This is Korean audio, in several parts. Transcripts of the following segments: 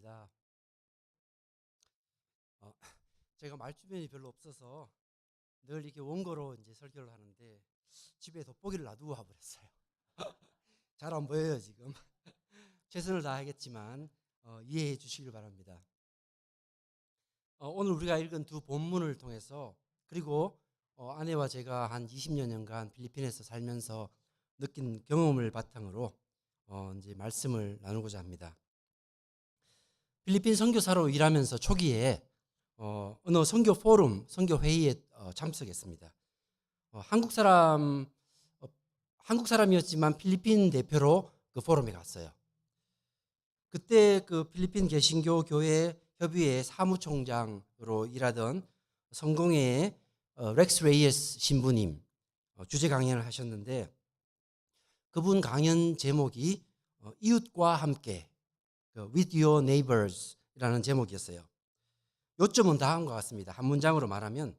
반갑습니다. 어, 제가 말주변이 별로 없어서 늘 이렇게 원고로 이제 설교를 하는데 집에 돋보기를 놔두고 와버렸어요. 잘 안 보여요 지금. 최선을 다하겠지만 이해해 주시길 바랍니다. 오늘 우리가 읽은 두 본문을 통해서 그리고 아내와 제가 한 20여 년간 필리핀에서 살면서 느낀 경험을 바탕으로 이제 말씀을 나누고자 합니다. 필리핀 선교사로 일하면서 초기에 어느 선교 포럼, 선교 회의에 참석했습니다. 한국 사람이었지만 필리핀 대표로 그 포럼에 갔어요. 그때 그 필리핀 개신교 교회 협의회 사무총장으로 일하던 성공회의 렉스 레이에스 신부님 주제 강연을 하셨는데, 그분 강연 제목이 이웃과 함께 With Your Neighbors이라는 제목이었어요. 요점은 다음과 같습니다. 한 문장으로 말하면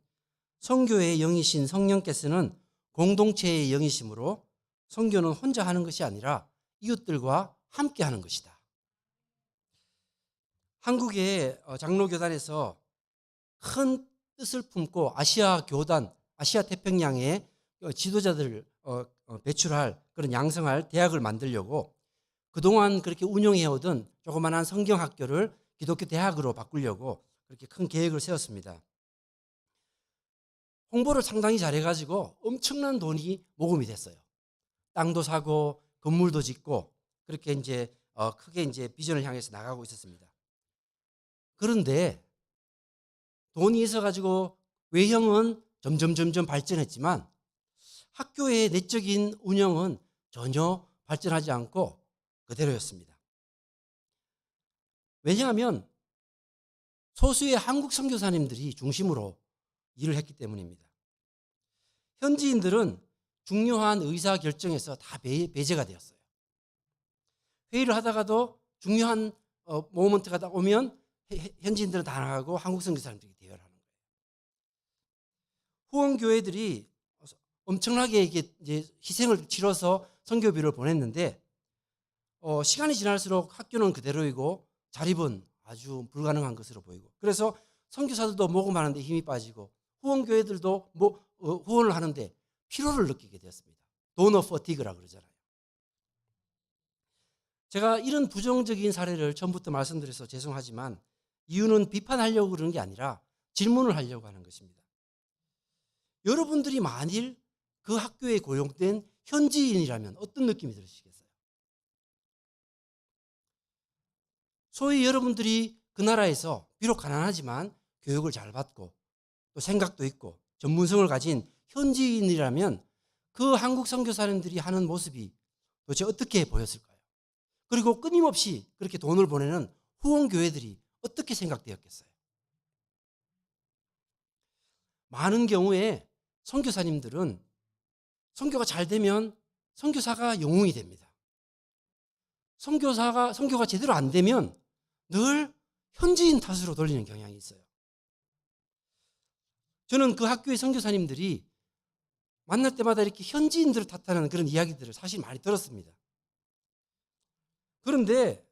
선교의 영이신 성령께서는 공동체의 영이심으로 선교는 혼자 하는 것이 아니라 이웃들과 함께 하는 것이다. 한국의 장로교단에서 큰 뜻을 품고 아시아 교단, 아시아 태평양의 지도자들을 배출할, 그런 양성할 대학을 만들려고 그동안 그렇게 운영해오던 조그만한 성경학교를 기독교 대학으로 바꾸려고 그렇게 큰 계획을 세웠습니다. 홍보를 상당히 잘해가지고 엄청난 돈이 모금이 됐어요. 땅도 사고 건물도 짓고 그렇게 이제 크게 이제 비전을 향해서 나가고 있었습니다. 그런데 돈이 있어가지고 외형은 점점 발전했지만 학교의 내적인 운영은 전혀 발전하지 않고 그대로였습니다. 왜냐하면 소수의 한국 선교사님들이 중심으로 일을 했기 때문입니다. 현지인들은 중요한 의사결정에서 다 배제가 되었어요. 회의를 하다가도 중요한 모먼트가 딱 오면 현지인들은 다 나가고 한국 선교사님들이 대여를 하는 거예요. 후원교회들이 엄청나게 이제 희생을 치러서 선교비를 보냈는데 시간이 지날수록 학교는 그대로이고 자립은 아주 불가능한 것으로 보이고, 그래서 선교사들도 모금하는데 힘이 빠지고 후원교회들도 후원을 하는데 피로를 느끼게 되었습니다. 도너 퍼티그라고 그러잖아요. 제가 이런 부정적인 사례를 처음부터 말씀드려서 죄송하지만 이유는 비판하려고 그러는 게 아니라 질문을 하려고 하는 것입니다. 여러분들이 만일 그 학교에 고용된 현지인이라면 어떤 느낌이 들으시겠어요? 소위 여러분들이 그 나라에서 비록 가난하지만 교육을 잘 받고 또 생각도 있고 전문성을 가진 현지인이라면 그 한국 선교사님들이 하는 모습이 도대체 어떻게 보였을까요? 그리고 끊임없이 그렇게 돈을 보내는 후원교회들이 어떻게 생각되었겠어요? 많은 경우에 선교사님들은 선교가 잘 되면 선교사가 영웅이 됩니다. 선교가 제대로 안 되면 늘 현지인 탓으로 돌리는 경향이 있어요. 저는 그 학교의 선교사님들이 만날 때마다 이렇게 현지인들을 탓하는 그런 이야기들을 사실 많이 들었습니다. 그런데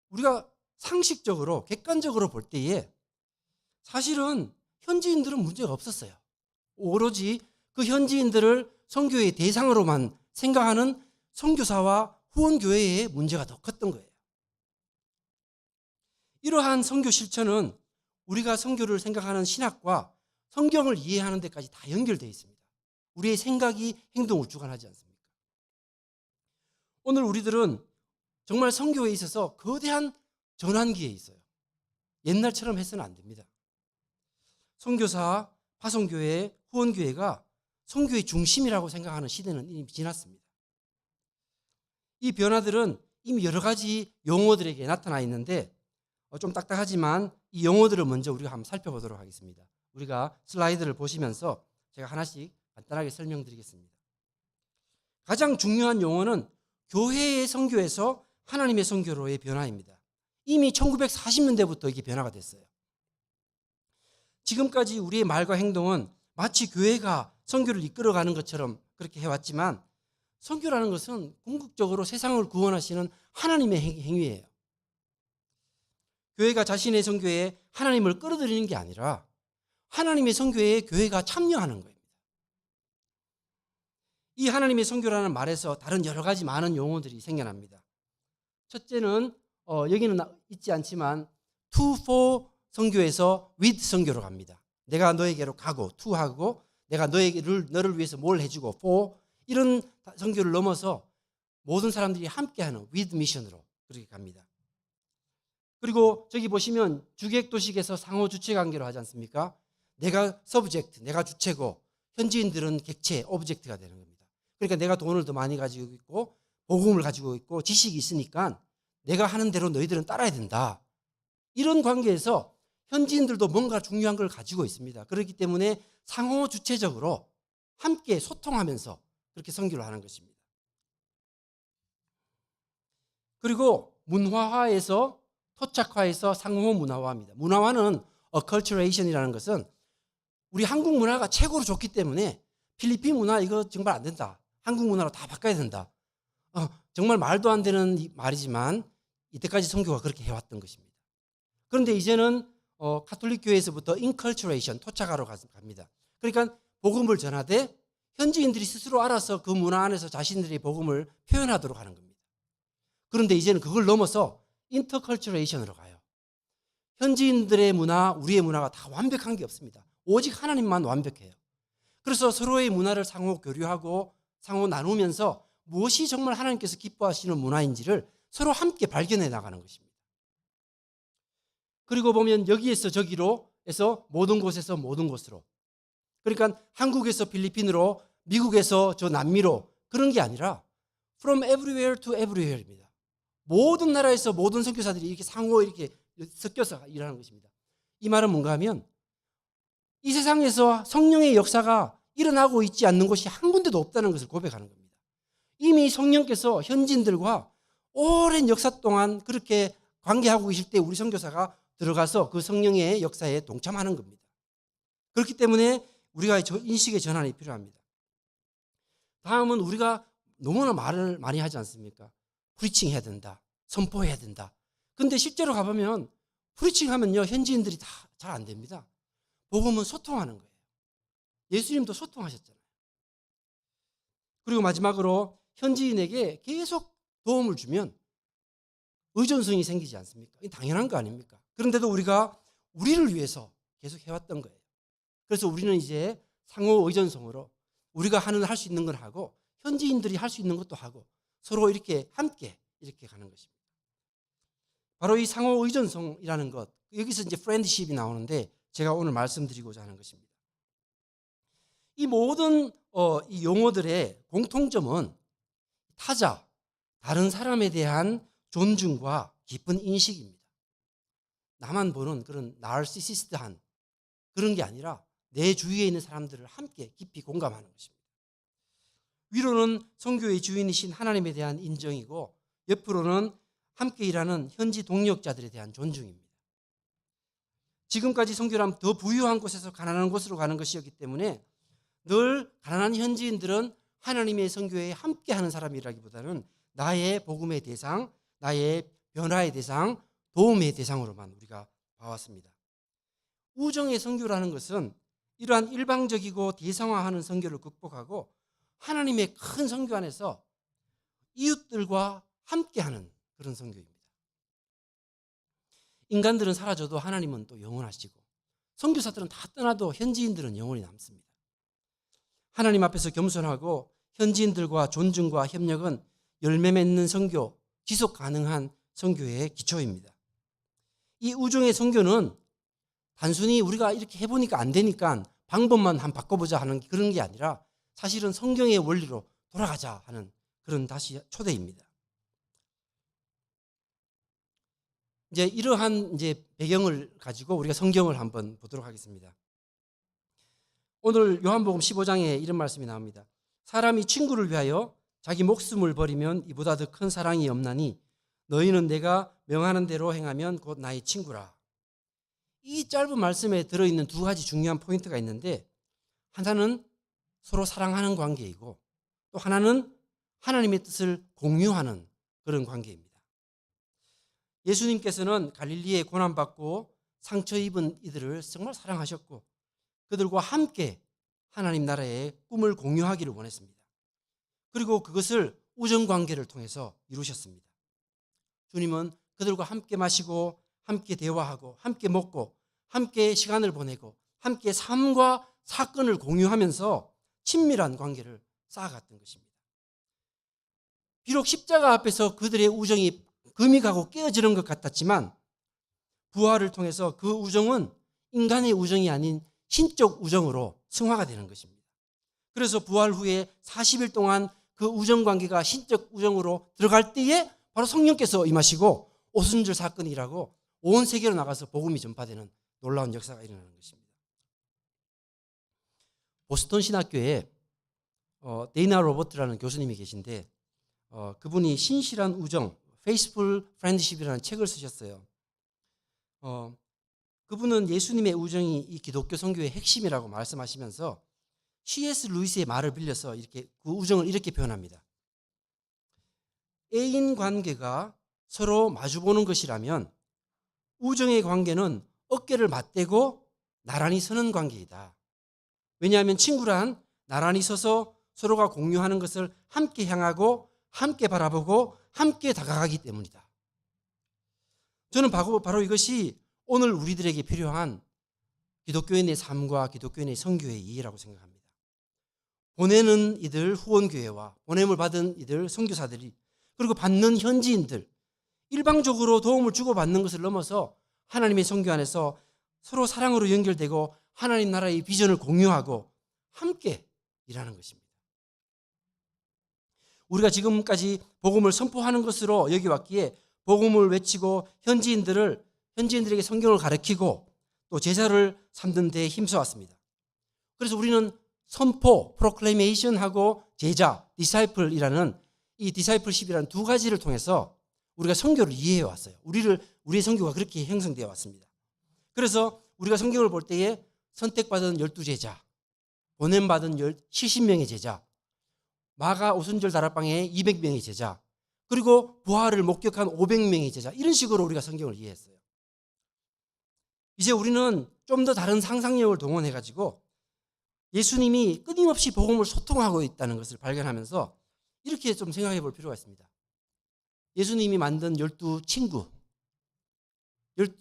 우리가 상식적으로 객관적으로 볼 때에 사실은 현지인들은 문제가 없었어요. 오로지 그 현지인들을 선교의 대상으로만 생각하는 선교사와 후원교회의 문제가 더 컸던 거예요. 이러한 선교 실천은 우리가 선교를 생각하는 신학과 성경을 이해하는 데까지 다 연결되어 있습니다. 우리의 생각이 행동을 주관하지 않습니까? 오늘 우리들은 정말 선교에 있어서 거대한 전환기에 있어요. 옛날처럼 해서는 안 됩니다. 선교사, 파송교회, 후원교회가 선교의 중심이라고 생각하는 시대는 이미 지났습니다. 이 변화들은 이미 여러 가지 용어들에게 나타나 있는데 좀 딱딱하지만 이 용어들을 먼저 우리가 한번 살펴보도록 하겠습니다. 우리가 슬라이드를 보시면서 제가 하나씩 간단하게 설명드리겠습니다. 가장 중요한 용어는 교회의 선교에서 하나님의 선교로의 변화입니다. 이미 1940년대부터 이게 변화가 됐어요. 지금까지 우리의 말과 행동은 마치 교회가 선교를 이끌어가는 것처럼 그렇게 해왔지만 선교라는 것은 궁극적으로 세상을 구원하시는 하나님의 행위예요. 교회가 자신의 선교에 하나님을 끌어들이는 게 아니라 하나님의 선교에 교회가 참여하는 거예요. 이 하나님의 선교라는 말에서 다른 여러 가지 많은 용어들이 생겨납니다. 첫째는 여기는 있지 않지만 to for 선교에서 with 선교로 갑니다. 내가 너에게로 가고 to 하고 내가 너를 위해서 뭘 해주고 for 이런 선교를 넘어서 모든 사람들이 함께하는 with mission으로 그렇게 갑니다. 그리고 저기 보시면 주객도식에서 상호 주체 관계로 하지 않습니까? 내가 서브젝트, 내가 주체고 현지인들은 객체, 오브젝트가 되는 겁니다. 그러니까 내가 돈을 더 많이 가지고 있고 복음을 가지고 있고 지식이 있으니까 내가 하는 대로 너희들은 따라야 된다. 이런 관계에서 현지인들도 뭔가 중요한 걸 가지고 있습니다. 그렇기 때문에 상호 주체적으로 함께 소통하면서 그렇게 선교를 하는 것입니다. 그리고 문화화에서 토착화에서 상호 문화화입니다. 문화화는 acculturation이라는 것은 우리 한국 문화가 최고로 좋기 때문에 필리핀 문화 이거 정말 안 된다. 한국 문화로 다 바꿔야 된다. 정말 말도 안 되는 말이지만 이때까지 선교가 그렇게 해왔던 것입니다. 그런데 이제는 가톨릭 교회에서부터 inculturation, 토착화로 갑니다. 그러니까 복음을 전하되 현지인들이 스스로 알아서 그 문화 안에서 자신들의 복음을 표현하도록 하는 겁니다. 그런데 이제는 그걸 넘어서 interculturation으로 가요. 현지인들의 문화, 우리의 문화가 다 완벽한 게 없습니다. 오직 하나님만 완벽해요. 그래서 서로의 문화를 상호 교류하고 상호 나누면서 무엇이 정말 하나님께서 기뻐하시는 문화인지를 서로 함께 발견해 나가는 것입니다. 그리고 보면 여기에서 저기로 해서 모든 곳에서 모든 곳으로, 그러니까 한국에서 필리핀으로, 미국에서 저 남미로, 그런 게 아니라 from everywhere to everywhere입니다. 모든 나라에서 모든 선교사들이 이렇게 상호 이렇게 섞여서 일하는 것입니다. 이 말은 뭔가 하면 이 세상에서 성령의 역사가 일어나고 있지 않는 곳이 한 군데도 없다는 것을 고백하는 겁니다. 이미 성령께서 현지인들과 오랜 역사 동안 그렇게 관계하고 계실 때 우리 선교사가 들어가서 그 성령의 역사에 동참하는 겁니다. 그렇기 때문에 우리가 인식의 전환이 필요합니다. 다음은 우리가 너무나 말을 많이 하지 않습니까? 프리칭 해야 된다. 선포해야 된다. 근데 실제로 가보면 프리칭 하면요, 현지인들이 다 잘 안 됩니다. 복음은 소통하는 거예요. 예수님도 소통하셨잖아요. 그리고 마지막으로 현지인에게 계속 도움을 주면 의존성이 생기지 않습니까? 이게 당연한 거 아닙니까? 그런데도 우리가 우리를 위해서 계속 해왔던 거예요. 그래서 우리는 이제 상호 의존성으로 우리가 할 수 있는 걸 하고 현지인들이 할 수 있는 것도 하고 서로 이렇게 함께 이렇게 가는 것입니다. 바로 이 상호 의존성이라는 것, 여기서 이제 프렌드십이 나오는데 제가 오늘 말씀드리고자 하는 것입니다. 이 모든 이 용어들의 공통점은 타자, 다른 사람에 대한 존중과 깊은 인식입니다. 나만 보는 그런 나르시시스트한 그런 게 아니라 내 주위에 있는 사람들을 함께 깊이 공감하는 것입니다. 위로는 선교의 주인이신 하나님에 대한 인정이고 옆으로는 함께 일하는 현지 동력자들에 대한 존중입니다. 지금까지 선교란 더 부유한 곳에서 가난한 곳으로 가는 것이었기 때문에 늘 가난한 현지인들은 하나님의 선교에 함께하는 사람이라기보다는 나의 복음의 대상, 나의 변화의 대상, 도움의 대상으로만 우리가 봐왔습니다. 우정의 선교라는 것은 이러한 일방적이고 대상화하는 선교를 극복하고 하나님의 큰 선교 안에서 이웃들과 함께하는 그런 선교입니다. 인간들은 사라져도 하나님은 또 영원하시고 선교사들은 다 떠나도 현지인들은 영원히 남습니다. 하나님 앞에서 겸손하고 현지인들과 존중과 협력은 열매 맺는 선교, 지속 가능한 선교의 기초입니다. 이 우정의 선교는 단순히 우리가 이렇게 해보니까 안 되니까 방법만 한번 바꿔보자 하는 그런 게 아니라 사실은 성경의 원리로 돌아가자 하는 그런 다시 초대입니다. 이제 이러한 배경을 가지고 우리가 성경을 한번 보도록 하겠습니다. 오늘 요한복음 15장에 이런 말씀이 나옵니다. 사람이 친구를 위하여 자기 목숨을 버리면 이보다 더 큰 사랑이 없나니 너희는 내가 명하는 대로 행하면 곧 나의 친구라. 이 짧은 말씀에 들어있는 두 가지 중요한 포인트가 있는데 하나는 서로 사랑하는 관계이고 또 하나는 하나님의 뜻을 공유하는 그런 관계입니다. 예수님께서는 갈릴리에 고난받고 상처 입은 이들을 정말 사랑하셨고 그들과 함께 하나님 나라의 꿈을 공유하기를 원했습니다. 그리고 그것을 우정관계를 통해서 이루셨습니다. 주님은 그들과 함께 마시고 함께 대화하고 함께 먹고 함께 시간을 보내고 함께 삶과 사건을 공유하면서 친밀한 관계를 쌓아갔던 것입니다. 비록 십자가 앞에서 그들의 우정이 금이 가고 깨어지는 것 같았지만 부활을 통해서 그 우정은 인간의 우정이 아닌 신적 우정으로 승화가 되는 것입니다. 그래서 부활 후에 40일 동안 그 우정관계가 신적 우정으로 들어갈 때에 바로 성령께서 임하시고 오순절 사건이 일어나고 온 세계로 나가서 복음이 전파되는 놀라운 역사가 일어나는 것입니다. 보스턴 신학교에 데이나 로버트라는 교수님이 계신데 그분이 신실한 우정, Faithful Friendship이라는 책을 쓰셨어요. 그분은 예수님의 우정이 이 기독교 선교의 핵심이라고 말씀하시면서 C.S. 루이스의 말을 빌려서 이렇게 그 우정을 이렇게 표현합니다. 애인 관계가 서로 마주보는 것이라면 우정의 관계는 어깨를 맞대고 나란히 서는 관계이다. 왜냐하면 친구란 나란히 서서 서로가 공유하는 것을 함께 향하고 함께 바라보고 함께 다가가기 때문이다. 저는 바로 이것이 오늘 우리들에게 필요한 기독교인의 삶과 기독교인의 선교의 이해라고 생각합니다. 보내는 이들 후원교회와 보냄을 받은 이들 선교사들이 그리고 받는 현지인들 일방적으로 도움을 주고받는 것을 넘어서 하나님의 선교 안에서 서로 사랑으로 연결되고 하나님 나라의 비전을 공유하고 함께 일하는 것입니다. 우리가 지금까지 복음을 선포하는 것으로 여기왔기에 복음을 외치고 현지인들에게 성경을 가르치고 또 제자를 삼는 데 힘써왔습니다. 그래서 우리는 선포, 프로클레이메이션하고 제자, 디사이플이라는 이 디사이플십이라는 두 가지를 통해서 우리가 선교를 이해해 왔어요. 우리의 선교가 그렇게 형성되어 왔습니다. 그래서 우리가 성경을 볼 때에 선택받은 12제자, 보냄받은 70명의 제자, 마가 오순절 다락방에 200명의 제자, 그리고 부활을 목격한 500명의 제자, 이런 식으로 우리가 성경을 이해했어요. 이제 우리는 좀 더 다른 상상력을 동원해가지고 예수님이 끊임없이 복음을 소통하고 있다는 것을 발견하면서 이렇게 좀 생각해 볼 필요가 있습니다. 예수님이 만든 12친구,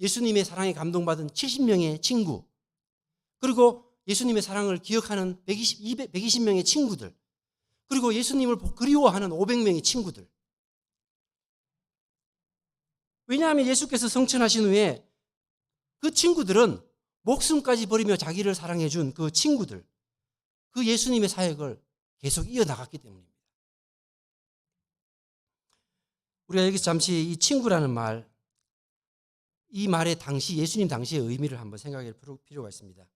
예수님의 사랑에 감동받은 70명의 친구, 그리고 예수님의 사랑을 기억하는 120명의 친구들, 그리고 예수님을 그리워하는 500명의 친구들. 왜냐하면 예수께서 성천하신 후에 그 친구들은 목숨까지 버리며 자기를 사랑해 준 그 친구들, 그 예수님의 사역을 계속 이어나갔기 때문입니다. 우리가 여기서 잠시 이 친구라는 말, 이 말의 예수님 당시의 의미를 한번 생각해 볼 필요가 있습니다.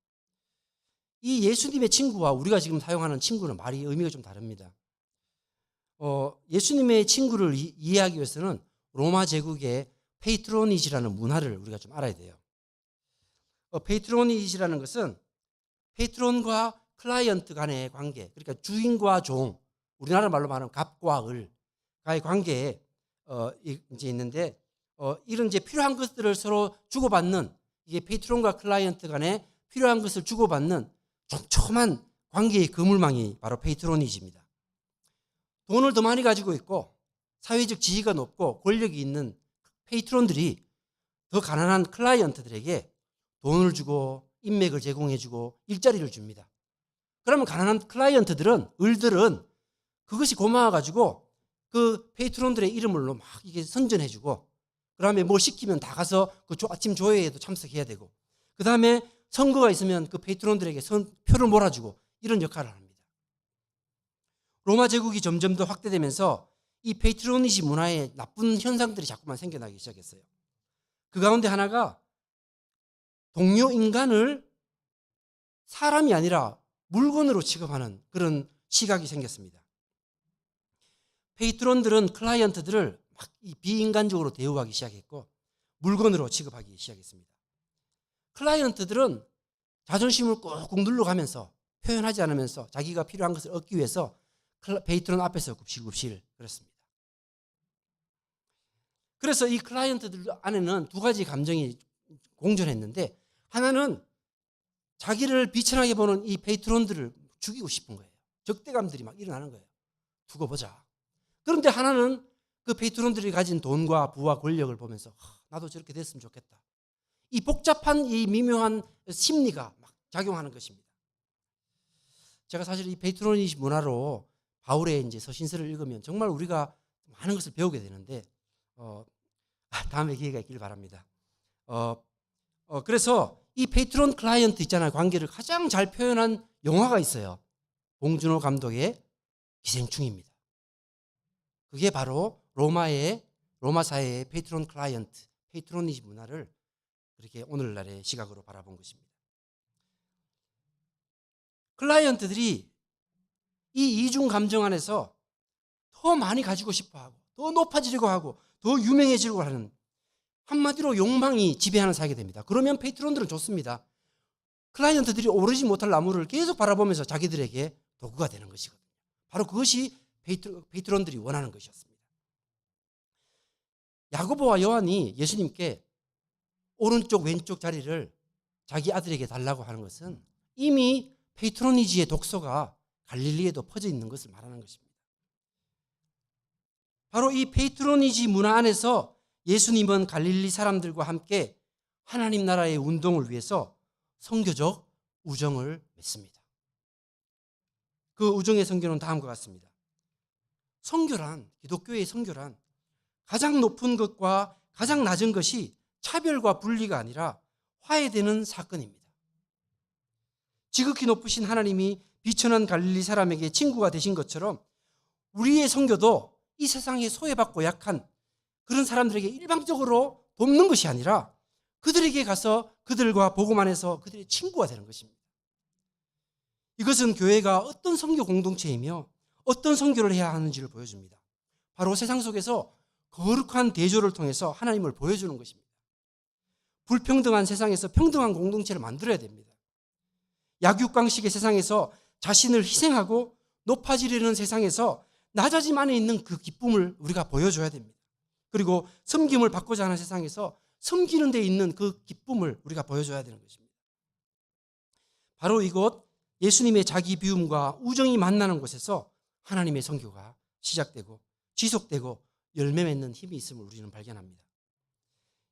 이 예수님의 친구와 우리가 지금 사용하는 친구는 말이 의미가 좀 다릅니다. 예수님의 친구를 이해하기 위해서는 로마 제국의 페이트로니지라는 문화를 우리가 좀 알아야 돼요. 페이트로니지라는 것은 페이트론과 클라이언트 간의 관계, 그러니까 주인과 종, 우리나라 말로 말하면 갑과 을과의 관계에 이제 있는데 이런 이제 필요한 것들을 서로 주고받는, 이게 페이트론과 클라이언트 간에 필요한 것을 주고받는 촘촘한 관계의 그물망이 바로 페이트로니지입니다. 돈을 더 많이 가지고 있고 사회적 지위가 높고 권력이 있는 페이트론들이 더 가난한 클라이언트들에게 돈을 주고 인맥을 제공해주고 일자리를 줍니다. 그러면 가난한 을들은 그것이 고마워가지고 그 페이트론들의 이름으로 막 이게 선전해주고, 그 다음에 뭘 시키면 다 가서 그 아침 조회에도 참석해야 되고, 그 다음에 선거가 있으면 그 페이트론들에게 표를 몰아주고, 이런 역할을 합니다. 로마 제국이 점점 더 확대되면서 이 페이트로니지 문화의 나쁜 현상들이 자꾸만 생겨나기 시작했어요. 그 가운데 하나가 동료 인간을 사람이 아니라 물건으로 취급하는 그런 시각이 생겼습니다. 페이트론들은 클라이언트들을 막 비인간적으로 대우하기 시작했고 물건으로 취급하기 시작했습니다. 클라이언트들은 자존심을 꾹꾹 눌러가면서 표현하지 않으면서 자기가 필요한 것을 얻기 위해서 페이트론 앞에서 굽실굽실 그랬습니다. 그래서 이 클라이언트들 안에는 두 가지 감정이 공존했는데, 하나는 자기를 비천하게 보는 이 페이트론들을 죽이고 싶은 거예요. 적대감들이 막 일어나는 거예요. 두고 보자. 그런데 하나는 그 페이트론들이 가진 돈과 부와 권력을 보면서 나도 저렇게 됐으면 좋겠다. 이 복잡한 이 미묘한 심리가 막 작용하는 것입니다. 제가 사실 이 페이트로니지 문화로 바울의 이제 서신서를 읽으면 정말 우리가 많은 것을 배우게 되는데, 다음에 기회가 있길 바랍니다. 그래서 이 페이트론 클라이언트 있잖아요. 관계를 가장 잘 표현한 영화가 있어요. 봉준호 감독의 기생충입니다. 그게 바로 로마 사회의 페이트론 클라이언트, 페이트로니지 문화를 그렇게 오늘날의 시각으로 바라본 것입니다. 클라이언트들이 이 이중 감정 안에서 더 많이 가지고 싶어하고 더 높아지려고 하고 더 유명해지려고 하는, 한마디로 욕망이 지배하는 사회가 됩니다. 그러면 페이트론들은 좋습니다. 클라이언트들이 오르지 못할 나무를 계속 바라보면서 자기들에게 도구가 되는 것이거든요. 바로 그것이 페이트론들이 원하는 것이었습니다. 야고보와 요한이 예수님께 오른쪽 왼쪽 자리를 자기 아들에게 달라고 하는 것은 이미 페이트로니지의 독소가 갈릴리에도 퍼져 있는 것을 말하는 것입니다. 바로 이 페이트로니지 문화 안에서 예수님은 갈릴리 사람들과 함께 하나님 나라의 운동을 위해서 선교적 우정을 맺습니다. 그 우정의 선교는 다음과 같습니다. 선교란, 기독교의 선교란 가장 높은 것과 가장 낮은 것이 차별과 분리가 아니라 화해되는 사건입니다. 지극히 높으신 하나님이 비천한 갈릴리 사람에게 친구가 되신 것처럼 우리의 선교도 이 세상에 소외받고 약한 그런 사람들에게 일방적으로 돕는 것이 아니라 그들에게 가서 그들과 복음안에서 그들의 친구가 되는 것입니다. 이것은 교회가 어떤 선교 공동체이며 어떤 선교를 해야 하는지를 보여줍니다. 바로 세상 속에서 거룩한 대조를 통해서 하나님을 보여주는 것입니다. 불평등한 세상에서 평등한 공동체를 만들어야 됩니다. 약육강식의 세상에서 자신을 희생하고 높아지려는 세상에서 낮아짐 안에 있는 그 기쁨을 우리가 보여줘야 됩니다. 그리고 섬김을 받고자 하는 세상에서 섬기는 데 있는 그 기쁨을 우리가 보여줘야 되는 것입니다. 바로 이곳 예수님의 자기 비움과 우정이 만나는 곳에서 하나님의 선교가 시작되고 지속되고 열매 맺는 힘이 있음을 우리는 발견합니다.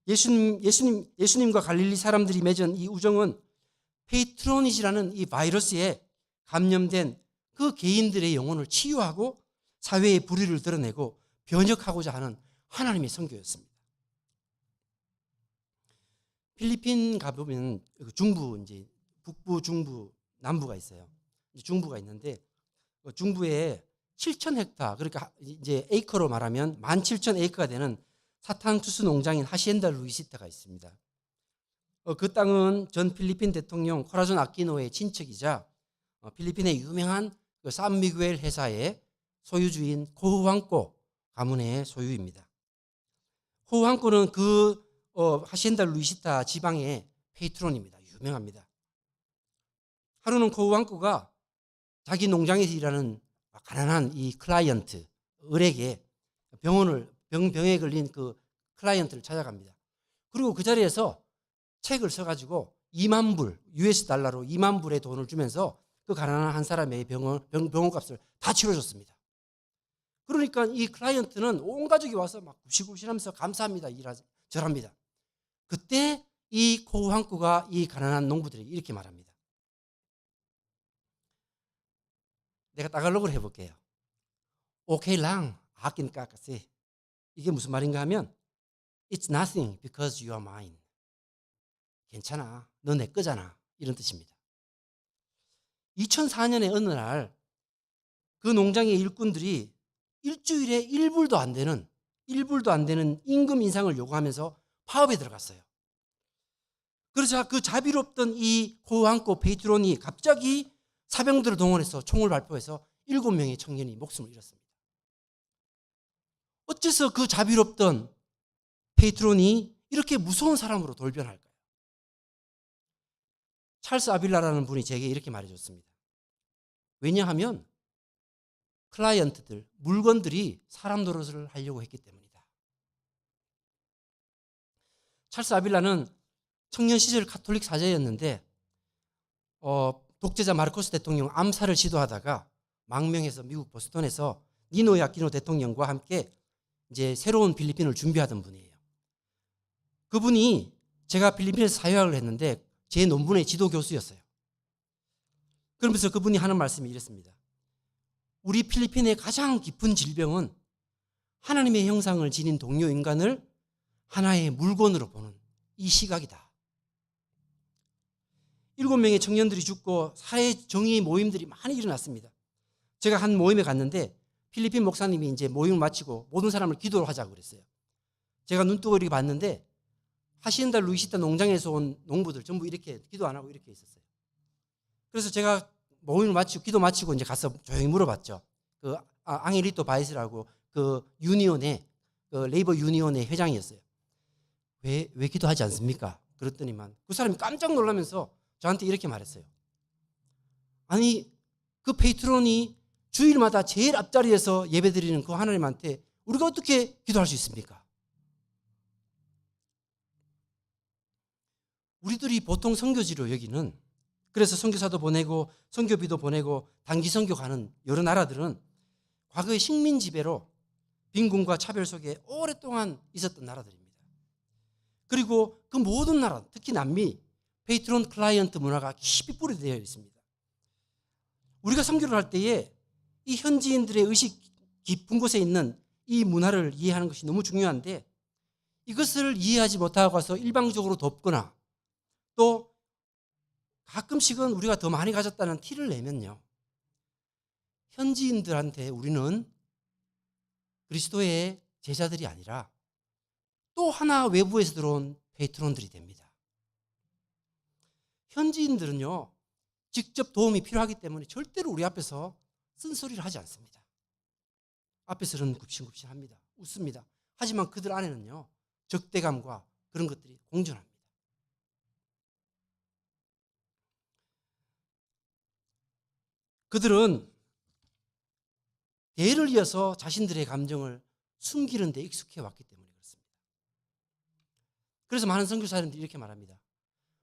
예수님과 갈릴리 사람들이 맺은 이 우정은 페이트로니지라는 이 바이러스에 감염된 그 개인들의 영혼을 치유하고 사회의 불의를 드러내고 변혁하고자 하는 하나님의 선교였습니다. 필리핀 가보면 중부, 이제 북부, 중부, 남부가 있어요. 중부가 있는데 중부에 7,000헥타, 그러니까 이제 에이커로 말하면 17,000에이커가 되는 사탕수수 농장인 하시엔다 루이시타가 있습니다. 그 땅은 전 필리핀 대통령 코라존 아키노의 친척이자 필리핀의 유명한 산미구엘 회사의 소유주인 코후앙꼬 가문의 소유입니다. 코후앙꼬는 그 하시엔다 루이시타 지방의 페이트론입니다. 유명합니다. 하루는 코후앙꼬가 자기 농장에서 일하는 가난한 이 클라이언트, 을에게 병에 걸린 그 클라이언트를 찾아갑니다. 그리고 그 자리에서 책을 써가지고 2만 불, US 달러로 2만 불의 돈을 주면서 그 가난한 한 사람의 병원값을 다 치러줬습니다. 그러니까 이 클라이언트는 온 가족이 와서 막 굽시굽시하면서 감사합니다, 절합니다. 그때 이 코후앙꼬가 이 가난한 농부들에게 이렇게 말합니다. 내가 따갈록으로 해볼게요. 오케이 랑 아낀 까까세. 이게 무슨 말인가 하면 It's nothing because you are mine. 괜찮아. 너 내 거잖아. 이런 뜻입니다. 2004년에 어느 날 그 농장의 일꾼들이 일주일에 1불도 안 되는 임금 인상을 요구하면서 파업에 들어갔어요. 그러자 그 자비롭던 이 코후앙꼬 페이트론이 갑자기 사병들을 동원해서 총을 발포해서 7명의 청년이 목숨을 잃었습니다. 어째서 그 자비롭던 페이트론이 이렇게 무서운 사람으로 돌변할까요? 찰스 아빌라라는 분이 제게 이렇게 말해줬습니다. 왜냐하면 클라이언트들, 물건들이 사람 노릇을 하려고 했기 때문이다. 찰스 아빌라는 청년 시절 카톨릭 사제였는데 독재자 마르코스 대통령 암살을 시도하다가 망명해서 미국 보스턴에서 니노 야키노 대통령과 함께 이제 새로운 필리핀을 준비하던 분이에요. 그분이 제가 필리핀에서 사회학을 했는데 제 논문의 지도 교수였어요. 그러면서 그분이 하는 말씀이 이랬습니다. 우리 필리핀의 가장 깊은 질병은 하나님의 형상을 지닌 동료 인간을 하나의 물건으로 보는 이 시각이다. 7명의 청년들이 죽고 사회정의 모임들이 많이 일어났습니다. 제가 한 모임에 갔는데 필리핀 목사님이 이제 모임을 마치고 모든 사람을 기도를 하자고 그랬어요. 제가 눈두덩이 봤는데 하시엔다 루이시타 농장에서 온 농부들 전부 이렇게 기도 안 하고 이렇게 있었어요. 그래서 제가 모임을 마치고 기도 마치고 이제 가서 조용히 물어봤죠. 그 앙헬리토 바이스라고 그 유니온의 그 레이버 유니온의 회장이었어요. 왜 기도하지 않습니까? 그랬더니만 그 사람이 깜짝 놀라면서 저한테 이렇게 말했어요. 아니 그 페이트론이 주일마다 제일 앞자리에서 예배드리는 그 하나님한테 우리가 어떻게 기도할 수 있습니까? 우리들이 보통 선교지로 여기는 그래서 선교사도 보내고 선교비도 보내고 단기 선교 가는 여러 나라들은 과거의 식민 지배로 빈곤과 차별 속에 오랫동안 있었던 나라들입니다. 그리고 그 모든 나라, 특히 남미, 페이트론 클라이언트 문화가 깊이 뿌리되어 있습니다. 우리가 선교를 할 때에 이 현지인들의 의식 깊은 곳에 있는 이 문화를 이해하는 것이 너무 중요한데 이것을 이해하지 못하고 가서 일방적으로 돕거나 또 가끔씩은 우리가 더 많이 가졌다는 티를 내면요. 현지인들한테 우리는 그리스도의 제자들이 아니라 또 하나 외부에서 들어온 페이트론들이 됩니다. 현지인들은요. 직접 도움이 필요하기 때문에 절대로 우리 앞에서 쓴소리를 하지 않습니다. 앞에서는 굽신굽신합니다. 웃습니다. 하지만 그들 안에는요. 적대감과 그런 것들이 공존합니다. 그들은 대를 이어서 자신들의 감정을 숨기는 데 익숙해 왔기 때문에 그렇습니다. 그래서 많은 선교사님들이 이렇게 말합니다.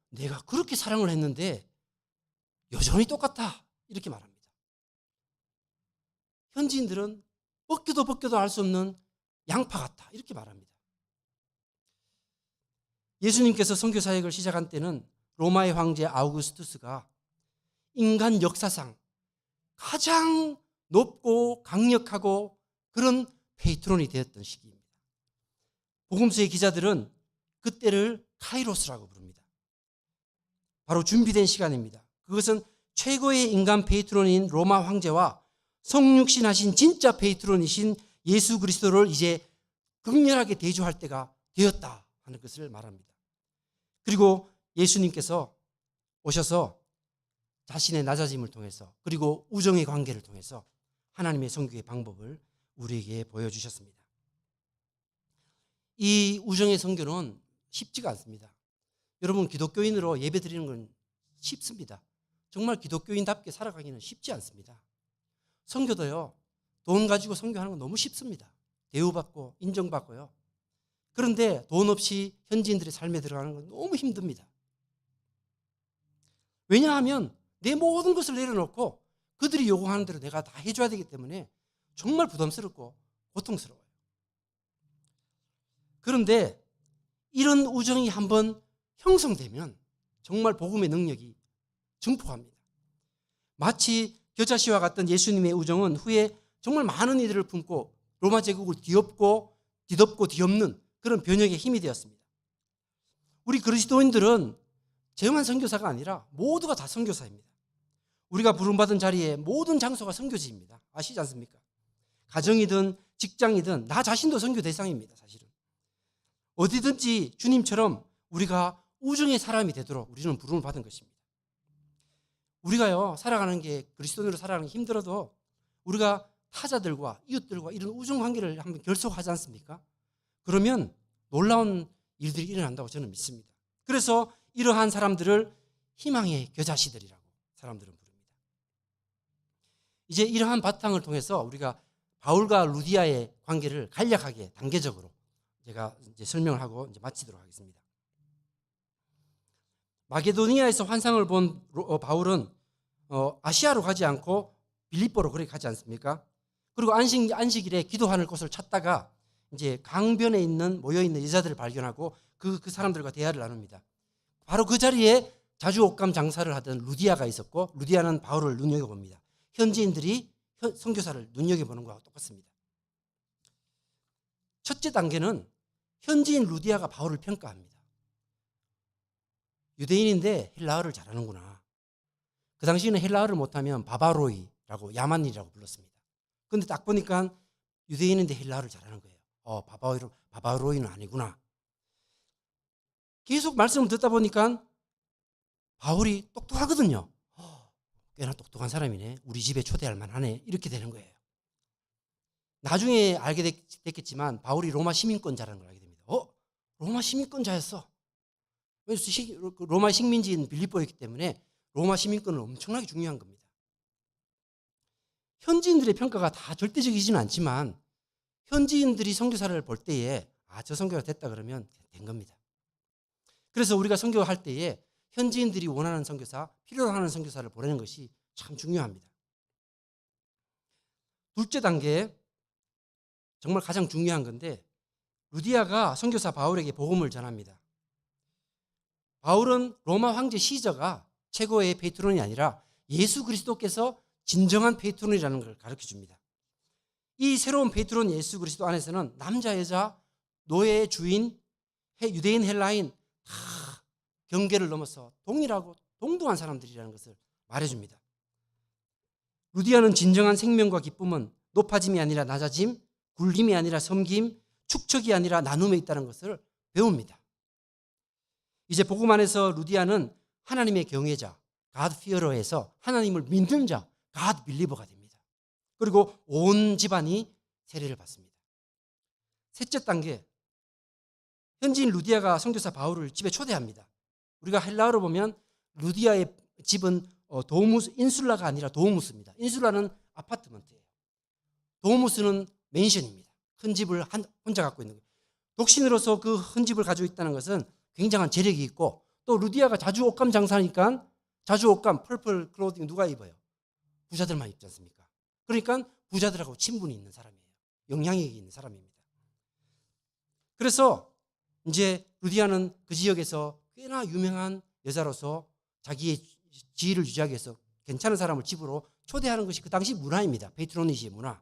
내가 그렇게 사랑을 했는데 여전히 똑같아 이렇게 말합니다. 현지인들은 벗겨도 알 수 없는 양파 같아 이렇게 말합니다. 예수님께서 선교 사역을 시작한 때는 로마의 황제 아우구스투스가 인간 역사상 가장 높고 강력하고 그런 페이트론이 되었던 시기입니다. 복음서의 기자들은 그때를 카이로스라고 부릅니다. 바로 준비된 시간입니다. 그것은 최고의 인간 페이트론인 로마 황제와 성육신하신 진짜 페이트론이신 예수 그리스도를 이제 극렬하게 대조할 때가 되었다 하는 것을 말합니다. 그리고 예수님께서 오셔서 자신의 낮아짐을 통해서 그리고 우정의 관계를 통해서 하나님의 선교의 방법을 우리에게 보여주셨습니다. 이 우정의 선교는 쉽지가 않습니다. 여러분 기독교인으로 예배드리는 건 쉽습니다. 정말 기독교인답게 살아가기는 쉽지 않습니다. 선교도요. 돈 가지고 선교하는 건 너무 쉽습니다. 대우받고 인정받고요. 그런데 돈 없이 현지인들의 삶에 들어가는 건 너무 힘듭니다. 왜냐하면 내 모든 것을 내려놓고 그들이 요구하는 대로 내가 다 해줘야 되기 때문에 정말 부담스럽고 고통스러워요. 그런데 이런 우정이 한번 형성되면 정말 복음의 능력이 증폭합니다. 마치 겨자씨와 같던 예수님의 우정은 후에 정말 많은 이들을 품고 로마 제국을 뒤덮고 뒤엎는 그런 변혁의 힘이 되었습니다. 우리 그리스도인들은 제만 선교사가 아니라 모두가 다 선교사입니다. 우리가 부름받은 자리에 모든 장소가 선교지입니다. 아시지 않습니까? 가정이든 직장이든 나 자신도 선교 대상입니다. 사실은 어디든지 주님처럼 우리가 우정의 사람이 되도록 우리는 부름을 받은 것입니다. 우리가요 살아가는 게 그리스도인으로 살아가는 게 힘들어도 우리가 타자들과 이웃들과 이런 우정 관계를 한번 결속하지 않습니까? 그러면 놀라운 일들이 일어난다고 저는 믿습니다. 그래서 이러한 사람들을 희망의 겨자씨들이라고 사람들은 부릅니다. 이제 이러한 바탕을 통해서 우리가 바울과 루디아의 관계를 간략하게 단계적으로 제가 이제 설명을 하고 이제 마치도록 하겠습니다. 마게도니아에서 환상을 본 바울은 아시아로 가지 않고 빌립보로 그렇게 가지 않습니까? 그리고 안식일에 기도하는 곳을 찾다가 이제 강변에 모여 있는 여자들을 발견하고 그 사람들과 대화를 나눕니다. 바로 그 자리에 자주 옷감 장사를 하던 루디아가 있었고, 루디아는 바울을 눈여겨봅니다. 현지인들이 선교사를 눈여겨보는 것과 똑같습니다. 첫째 단계는 현지인 루디아가 바울을 평가합니다. 유대인인데 헬라어를 잘하는구나. 그 당시에는 헬라어를 못하면 바바로이라고 야만인이라고 불렀습니다. 그런데 딱 보니까 유대인인데 헬라어를 잘하는 거예요. 바바로이는 아니구나. 계속 말씀을 듣다 보니까 바울이 똑똑하거든요. 꽤나 똑똑한 사람이네. 우리 집에 초대할 만하네. 이렇게 되는 거예요. 나중에 알게 됐겠지만 바울이 로마 시민권자라는 걸 알게 됩니다. 로마 시민권자였어. 로마 식민지인 빌립보였기 때문에 로마 시민권은 엄청나게 중요한 겁니다. 현지인들의 평가가 다 절대적이지는 않지만 현지인들이 선교사를 볼 때에 저 선교가 됐다 그러면 된 겁니다. 그래서 우리가 선교할 때에 현지인들이 원하는 선교사, 필요로 하는 선교사를 보내는 것이 참 중요합니다. 둘째 단계, 정말 가장 중요한 건데, 루디아가 선교사 바울에게 복음을 전합니다. 바울은 로마 황제 시저가 최고의 페이트론이 아니라 예수 그리스도께서 진정한 페이트론이라는 걸 가르쳐 줍니다. 이 새로운 페이트론 예수 그리스도 안에서는 남자, 여자, 노예, 주인, 유대인, 헬라인 다 경계를 넘어서 동일하고 동등한 사람들이라는 것을 말해줍니다. 루디아는 진정한 생명과 기쁨은 높아짐이 아니라 낮아짐, 굴림이 아니라 섬김, 축척이 아니라 나눔에 있다는 것을 배웁니다. 이제 복음 안에서 루디아는 하나님의 경외자, God fearer에서 하나님을 믿는 자, God believer가 됩니다. 그리고 온 집안이 세례를 받습니다. 셋째 단계, 현지인 루디아가 선교사 바울을 집에 초대합니다. 우리가 헬라어로 보면 루디아의 집은 도무스, 인술라가 아니라 도무스입니다. 인술라는 아파트먼트예요. 도무스는 맨션입니다. 큰 집을 혼자 갖고 있는 거예요. 독신으로서 그 큰 집을 가지고 있다는 것은 굉장한 재력이 있고, 또 루디아가 자주 옷감 장사니까 자주 옷감, 펄플 클로딩 누가 입어요? 부자들만 입지 않습니까? 그러니까 부자들하고 친분이 있는 사람이에요. 영향력이 있는 사람입니다. 그래서 이제 루디아는 그 지역에서 꽤나 유명한 여자로서 자기의 지위를 유지하기 위해서 괜찮은 사람을 집으로 초대하는 것이 그 당시 문화입니다. 페이트로니지의 문화.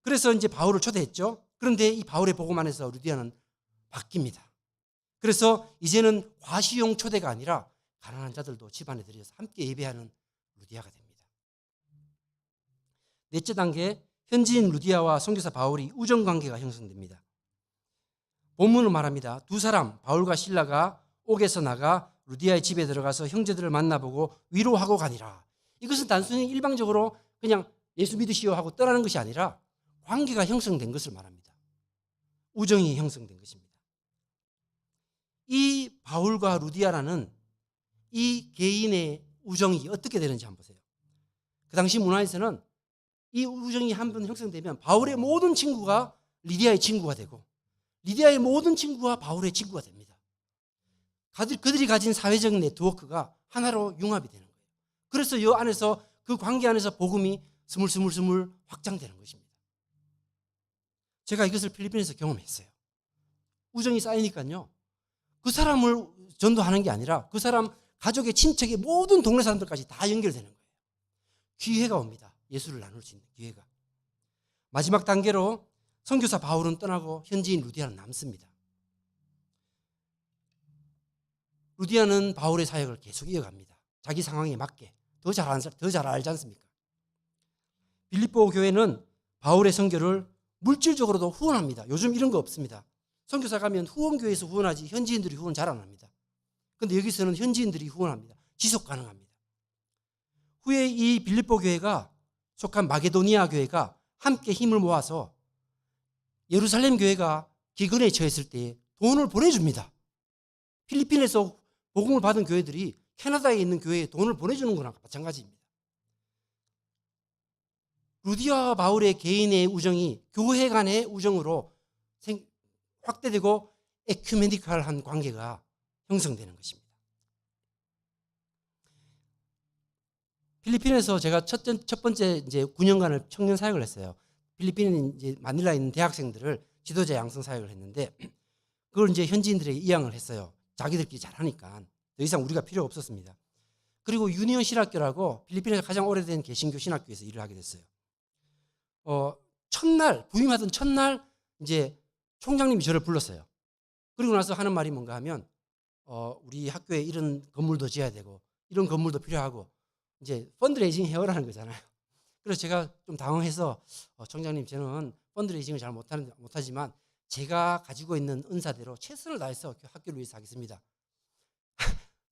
그래서 이제 바울을 초대했죠. 그런데 이 바울의 복음 안에서 루디아는 바뀝니다. 그래서 이제는 과시용 초대가 아니라 가난한 자들도 집안에 들여서 함께 예배하는 루디아가 됩니다. 넷째 단계, 현지인 루디아와 선교사 바울이 우정관계가 형성됩니다. 본문은 말합니다. 두 사람, 바울과 실라가 옥에서 나가 루디아의 집에 들어가서 형제들을 만나보고 위로하고 가니라. 이것은 단순히 일방적으로 그냥 예수 믿으시오 하고 떠나는 것이 아니라 관계가 형성된 것을 말합니다. 우정이 형성된 것입니다. 이 바울과 루디아라는 이 개인의 우정이 어떻게 되는지 한번 보세요. 그 당시 문화에서는 이 우정이 한번 형성되면 바울의 모든 친구가 리디아의 친구가 되고, 리디아의 모든 친구가 바울의 친구가 됩니다. 그들이 가진 사회적 네트워크가 하나로 융합이 되는 거예요. 그래서 이 안에서, 그 관계 안에서 복음이 스물스물 확장되는 것입니다. 제가 이것을 필리핀에서 경험했어요. 우정이 쌓이니까요, 그 사람을 전도하는 게 아니라 그 사람 가족의 친척의 모든 동네 사람들까지 다 연결되는 거예요. 기회가 옵니다. 예수를 나눌 수 있는 기회가. 마지막 단계로 선교사 바울은 떠나고 현지인 루디아는 남습니다. 루디아는 바울의 사역을 계속 이어갑니다. 자기 상황에 맞게. 더 잘 알지 않습니까? 빌립보 교회는 바울의 선교를 물질적으로도 후원합니다. 요즘 이런 거 없습니다. 선교사 가면 후원교회에서 후원하지 현지인들이 후원 잘 안 합니다. 그런데 여기서는 현지인들이 후원합니다. 지속 가능합니다. 후에 이 빌립보 교회가 속한 마게도니아 교회가 함께 힘을 모아서 예루살렘 교회가 기근에 처했을 때 돈을 보내줍니다. 필리핀에서 복음을 받은 교회들이 캐나다에 있는 교회에 돈을 보내주는 거나 마찬가지입니다. 루디아와 바울의 개인의 우정이 교회 간의 우정으로 확대되고 에큐메니컬한 관계가 형성되는 것입니다. 필리핀에서 제가 첫 번째 이제 9년간을 청년 사역을 했어요. 필리핀 이제 마닐라에 있는 대학생들을 지도자 양성 사역을 했는데 그걸 이제 현지인들에게 이양을 했어요. 자기들끼리 잘하니까 더 이상 우리가 필요 없었습니다. 그리고 유니온 신학교라고 필리핀에서 가장 오래된 개신교 신학교에서 일을 하게 됐어요. 첫날 부임하던 첫날 이제 총장님이 저를 불렀어요. 그리고 나서 하는 말이 뭔가 하면 우리 학교에 이런 건물도 지어야 되고 이런 건물도 필요하고 이제 펀드레이징 해오라는 거잖아요. 그래서 제가 좀 당황해서 총장님 저는 펀드레이징을 잘 못하지만 제가 가지고 있는 은사대로 최선을 다해서 학교를 위해서 하겠습니다.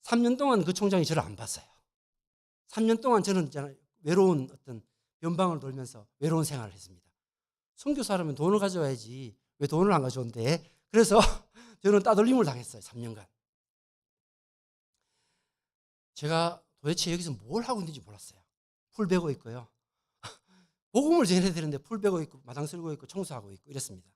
3년 동안 그 총장이 저를 안 봤어요. 3년 동안 저는 외로운 어떤 변방을 돌면서 외로운 생활을 했습니다. 선교사라면 돈을 가져와야지 왜 돈을 안 가져온대? 그래서 저는 따돌림을 당했어요. 3년간. 제가 도대체 여기서 뭘 하고 있는지 몰랐어요. 풀 베고 있고요. 복음을 전해야 되는데 풀 베고 있고 마당 쓸고 있고 청소하고 있고 이랬습니다.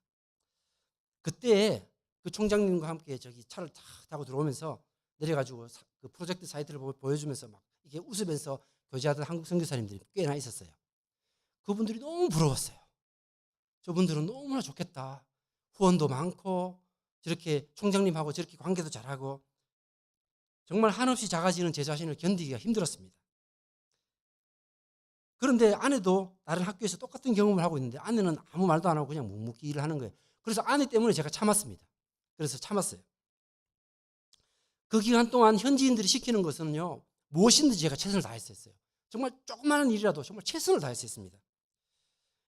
그때 그 총장님과 함께 저기 차를 탁 타고 들어오면서 내려가지고 그 프로젝트 사이트를 보여주면서 막 이게 웃으면서 교제하던 한국 선교사님들이 꽤나 있었어요. 그분들이 너무 부러웠어요. 저분들은 너무나 좋겠다. 후원도 많고 저렇게 총장님하고 저렇게 관계도 잘하고 정말 한없이 작아지는 제 자신을 견디기가 힘들었습니다. 그런데 아내도 다른 학교에서 똑같은 경험을 하고 있는데 아내는 아무 말도 안 하고 그냥 묵묵히 일을 하는 거예요. 그래서 아내 때문에 제가 참았습니다. 그래서 참았어요. 그 기간 동안 현지인들이 시키는 것은요. 무엇이든지 제가 최선을 다했었어요. 정말 조그마한 일이라도 정말 최선을 다했었습니다.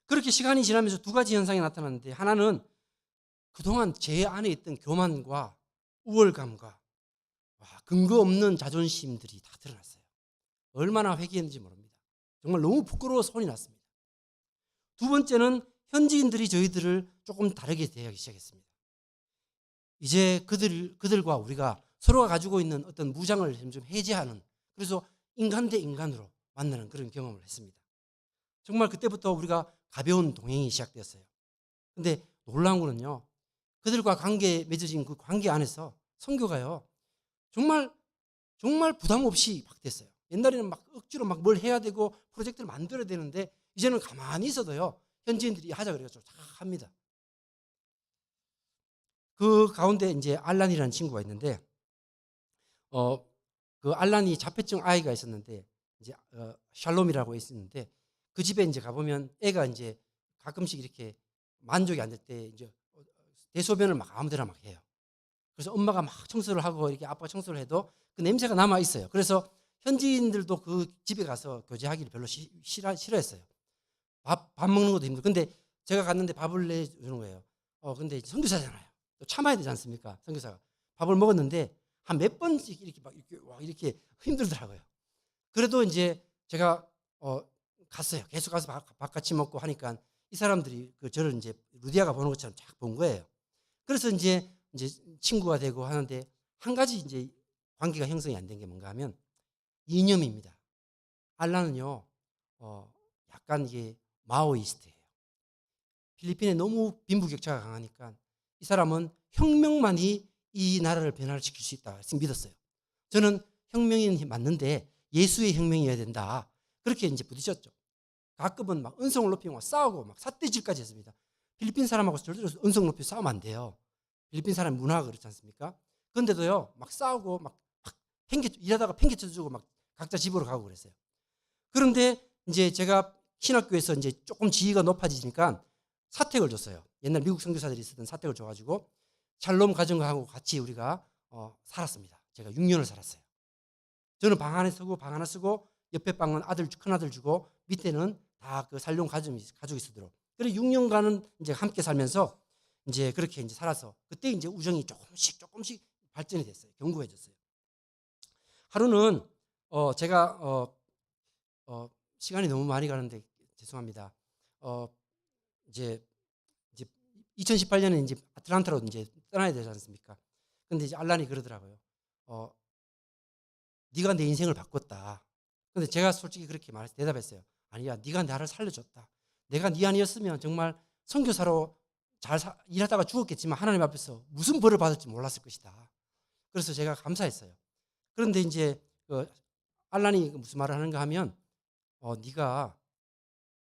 그렇게 시간이 지나면서 두 가지 현상이 나타났는데 하나는 그동안 제 안에 있던 교만과 우월감과 근거 없는 자존심들이 다 드러났어요. 얼마나 회개했는지 모릅니다. 정말 너무 부끄러워서 혼이 났습니다. 두 번째는 현지인들이 저희들을 조금 다르게 대하기 시작했습니다. 이제 그들과 우리가 서로가 가지고 있는 어떤 무장을 좀 해제하는 그래서 인간 대 인간으로 만나는 그런 경험을 했습니다. 정말 그때부터 우리가 가벼운 동행이 시작되었어요. 근데 놀라운 거는요. 그들과 맺어진 그 관계 안에서 선교가요. 정말 부담 없이 막 됐어요. 옛날에는 막 억지로 막 뭘 해야 되고 프로젝트를 만들어야 되는데 이제는 가만히 있어도요. 현지인들이 하자 그래가지고 다 합니다. 그 가운데 이제 알란이라는 친구가 있는데 그 알란이 자폐증 아이가 있었는데 이제 샬롬이라고 있었는데 그 집에 이제 가보면 애가 이제 가끔씩 이렇게 만족이 안 될 때 이제 대소변을 막 아무데나 막 해요. 그래서 엄마가 막 청소를 하고 이렇게 아빠가 청소를 해도 그 냄새가 남아 있어요. 그래서 현지인들도 그 집에 가서 교제하기를 별로 싫어했어요. 밥 먹는 것도 힘들고. 근데 제가 갔는데 밥을 내주는 거예요. 근데 선교사잖아요. 또 참아야 되지 않습니까? 선교사가. 밥을 먹었는데 한 몇 번씩 이렇게 힘들더라고요. 그래도 이제 제가 갔어요. 계속 가서 밥 같이 먹고 하니까 이 사람들이 저를 이제 루디아가 보는 것처럼 쫙 본 거예요. 그래서 이제 친구가 되고 하는데 한 가지 이제 관계가 형성이 안 된 게 뭔가 하면 이념입니다. 알라는요, 약간 이게 마오이스트예요. 필리핀에 너무 빈부격차가 강하니까 이 사람은 혁명만이 이 나라를 변화시킬 수 있다 믿었어요. 저는 혁명이 맞는데 예수의 혁명이어야 된다. 그렇게 이제 부딪혔죠. 가끔은 막 은성을 높이고 막 싸우고 막 삿대질까지 했습니다. 필리핀 사람하고 절대로 은성 높이 싸우면 안 돼요. 필리핀 사람 문화가 그렇지 않습니까? 그런데도요, 막 싸우고 막 일하다가 팽개쳐주고 막 각자 집으로 가고 그랬어요. 그런데 이제 제가 신학교에서 이제 조금 지위가 높아지니까 사택을 줬어요. 옛날 미국 선교사들이 쓰던 사택을 줘가지고 샬롬 가정하고 같이 우리가 살았습니다. 제가 6년을 살았어요. 저는 방 안에 쓰고 옆에 방은 큰 아들 주고 밑에는 다 그 살롱 가족이 쓰도록. 그래 6년간은 이제 함께 살면서 이제 그렇게 이제 살아서 그때 이제 우정이 조금씩 발전이 됐어요. 견고해졌어요. 하루는 제가 시간이 너무 많이 가는데 죄송합니다. 이제 2018년에 이제 아틀란타로 이제 떠나야 되지 않습니까? 근데 이제 알란이 그러더라고요. 네가 내 인생을 바꿨다. 근데 제가 솔직히 그렇게 대답했어요. 아니야, 네가 나를 살려줬다. 내가 네 아니었으면 정말 선교사로 잘 일하다가 죽었겠지만 하나님 앞에서 무슨 벌을 받을지 몰랐을 것이다. 그래서 제가 감사했어요. 그런데 이제 알란이 무슨 말을 하는가 하면 네가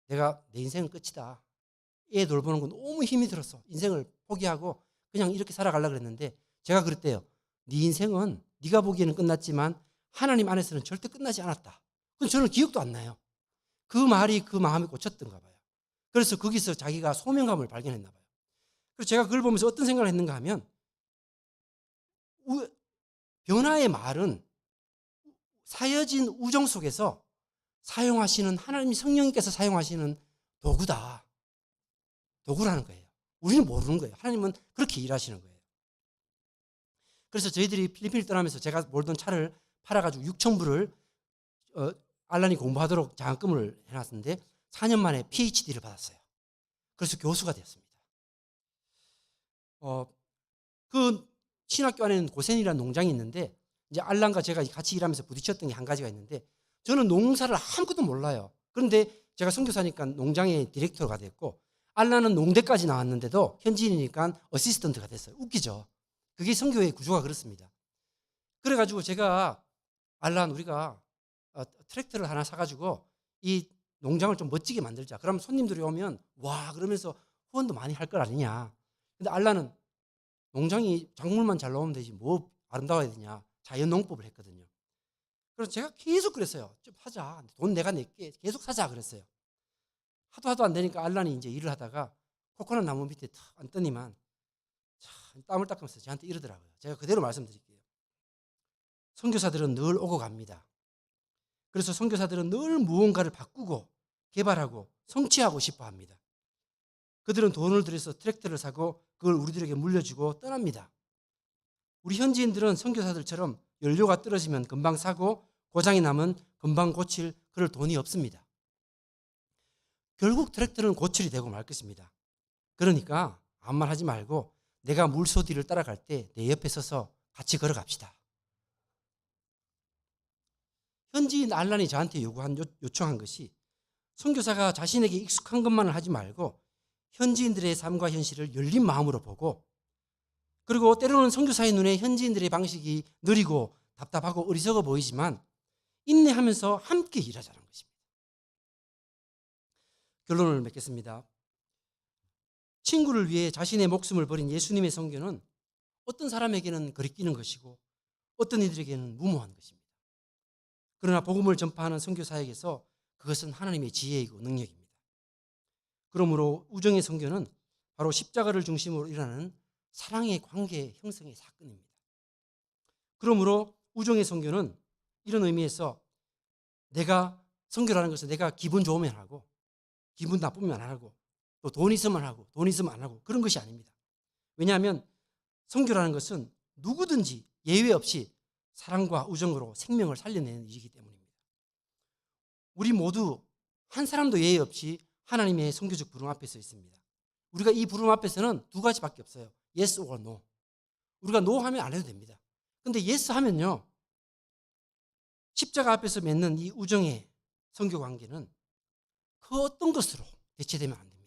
내가 내 인생은 끝이다. 애 돌보는 건 너무 힘이 들었어. 인생을 포기하고 그냥 이렇게 살아가려고 그랬는데 제가 그랬대요. 네 인생은 네가 보기에는 끝났지만 하나님 안에서는 절대 끝나지 않았다. 그건 저는 기억도 안 나요. 그 말이 그 마음에 꽂혔던가 봐요. 그래서 거기서 자기가 소명감을 발견했나 봐요. 그래서 제가 그걸 보면서 어떤 생각을 했는가 하면 변화의 말은 사여진 우정 속에서 사용하시는 하나님 성령님께서 사용하시는 도구다. 도구라는 거예요. 우리는 모르는 거예요. 하나님은 그렇게 일하시는 거예요. 그래서 저희들이 필리핀을 떠나면서 제가 몰던 차를 팔아가지고 6,000불을 알란이 공부하도록 장학금을 해놨는데 4년 만에 PhD를 받았어요. 그래서 교수가 되었습니다. 그 신학교 안에는 고센이라는 농장이 있는데 이제 알란과 제가 같이 일하면서 부딪혔던 게 한 가지가 있는데 저는 농사를 아무것도 몰라요. 그런데 제가 선교사니까 농장의 디렉터가 됐고 알란은 농대까지 나왔는데도 현지인이니까 어시스턴트가 됐어요. 웃기죠. 그게 선교의 구조가 그렇습니다. 그래가지고 제가 알란 우리가 트랙터를 하나 사가지고 이 농장을 좀 멋지게 만들자. 그러면 손님들이 오면 와 그러면서 후원도 많이 할 걸 아니냐. 근데 알란은 농장이 작물만 잘 나오면 되지 뭐 아름다워야 되냐. 자연농법을 했거든요. 그래서 제가 계속 그랬어요. 좀 하자. 돈 내가 낼게. 계속 사자 그랬어요. 하도 안 되니까 알란이 이제 일을 하다가 코코넛 나무 밑에 탁 앉더니만 참 땀을 닦으면서 저한테 이러더라고요. 제가 그대로 말씀드릴게요. 선교사들은 늘 오고 갑니다. 그래서 선교사들은 늘 무언가를 바꾸고 개발하고 성취하고 싶어 합니다. 그들은 돈을 들여서 트랙터를 사고 그걸 우리들에게 물려주고 떠납니다. 우리 현지인들은 선교사들처럼 연료가 떨어지면 금방 사고 고장이 나면 금방 고칠 그럴 돈이 없습니다. 결국 트랙터는 고철이 되고 말 것입니다. 그러니까 아무 말 하지 말고 내가 물소 뒤를 따라갈 때 내 옆에 서서 같이 걸어갑시다. 현지인 알란이 저한테 요청한 것이 선교사가 자신에게 익숙한 것만을 하지 말고 현지인들의 삶과 현실을 열린 마음으로 보고 그리고 때로는 선교사의 눈에 현지인들의 방식이 느리고 답답하고 어리석어 보이지만 인내하면서 함께 일하자는 것입니다. 결론을 맺겠습니다. 친구를 위해 자신의 목숨을 버린 예수님의 선교는 어떤 사람에게는 거리끼는 것이고 어떤 이들에게는 무모한 것입니다. 그러나 복음을 전파하는 선교사에게서 그것은 하나님의 지혜이고 능력입니다. 그러므로 우정의 선교는 바로 십자가를 중심으로 일어나는 사랑의 관계 형성의 사건입니다. 그러므로 우정의 선교는 이런 의미에서 내가 선교라는 것은 내가 기분 좋으면 하고 기분 나쁘면 안 하고 또 돈 있으면 하고 돈 있으면 안 하고 그런 것이 아닙니다. 왜냐하면 선교라는 것은 누구든지 예외 없이 사랑과 우정으로 생명을 살려내는 일이기 때문입니다. 우리 모두 한 사람도 예외 없이 하나님의 선교적 부름 앞에 서 있습니다. 우리가 이 부름 앞에서는 두 가지밖에 없어요. Yes or no. 우리가 no 하면 안 해도 됩니다. 근데 yes 하면요. 십자가 앞에서 맺는 이 우정의 선교 관계는 그 어떤 것으로 대체되면 안 됩니다.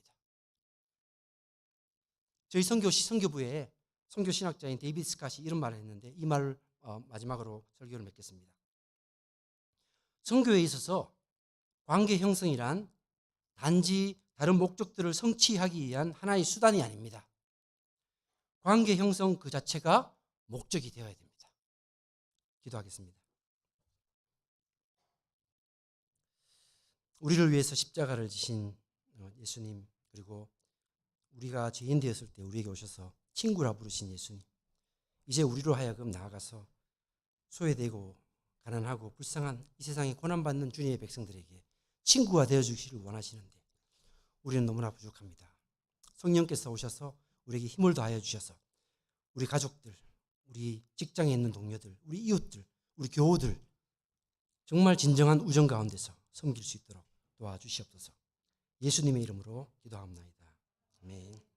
저희 선교부에 선교신학자인 데이비드 스캇이 이런 말을 했는데 이 말을 마지막으로 설교를 맺겠습니다. 선교에 있어서 관계 형성이란 단지 다른 목적들을 성취하기 위한 하나의 수단이 아닙니다. 관계 형성 그 자체가 목적이 되어야 됩니다. 기도하겠습니다. 우리를 위해서 십자가를 지신 예수님 그리고 우리가 죄인 되었을 때 우리에게 오셔서 친구라 부르신 예수님 이제 우리로 하여금 나아가서 소외되고 가난하고 불쌍한 이 세상에 고난받는 주님의 백성들에게 친구가 되어주시기를 원하시는데 우리는 너무나 부족합니다. 성령께서 오셔서 우리에게 힘을 더하여 주셔서 우리 가족들, 우리 직장에 있는 동료들, 우리 이웃들, 우리 교우들 정말 진정한 우정 가운데서 섬길 수 있도록 도와주시옵소서. 예수님의 이름으로 기도합니다. 아멘.